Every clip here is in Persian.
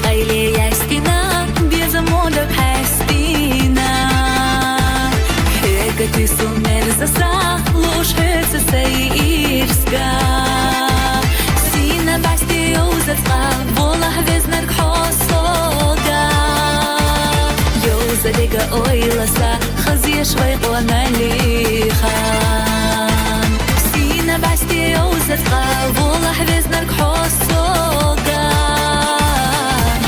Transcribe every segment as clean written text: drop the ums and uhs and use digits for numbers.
غیلی استینا بیز مودب هستینا هگتی سومر زسا لوش هست سیرسکا سینا بستی اوزتقا والله وزنرک حصودا یوز دیگه اویلسا خزیش ویقوانا لیخان سینا بستی اوزتقا والله وزنرک حصودا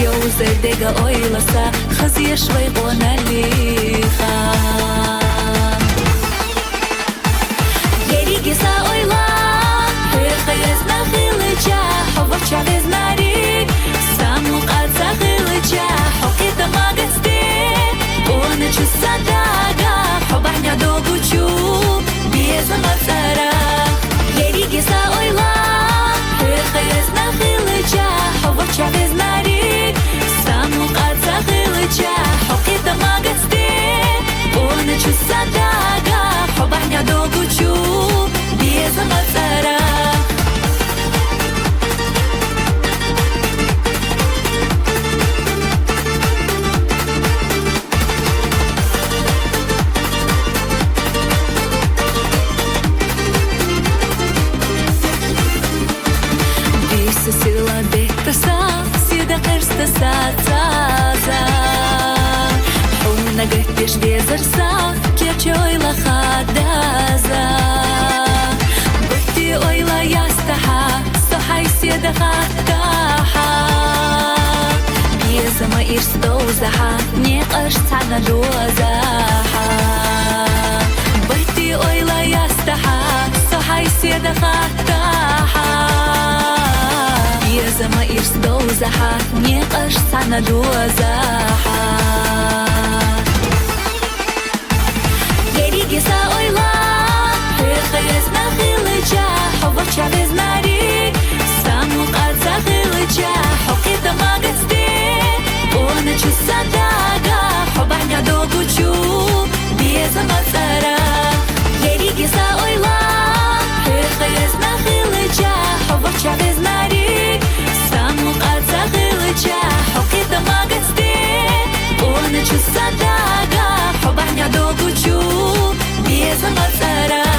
يوزر ديجا اويلسا خزي شوي قونا اللي خان يريجي سا اويلا خيزنا خيلجا حوك شعبزنا ريك سامو قادسا خيلجا حوكي تماغستي وانا چسا داغا حبحنا دوغو چو بيزا مطارا يريجي سا اويلا خيزنا خيلجا حوك شعبزنا ريك حقي تماغستي وانا چسا داغا حبحنا دوغو چو بيزا مطارا بيس سيلا بيكتسا سيدا قرستا ساتازا نگهتش ویزرسا که چویلا خدازا بختی اویلا یاستها سحای سیده خداها بیزما ایرس دوزها نیقش تانا دوزها بختی اویلا یاستها سحای سیده خداها بیزما ایرس دوزها نیقش تانا دوزها يسا اويلا خيزنا خيلجا حوك شعبزنا ريك سامو قادسا خيلجا حوكي تماغستي وانا چسا داغا حبحنا دوغو چو بيزا مطارا يسا اويلا خيزنا خيلجا حوك شعبزنا ريك سامو قادسا خيلجا حوكي تماغستي وانا چسا داغا حبحنا دوغو چو بيزا مطارا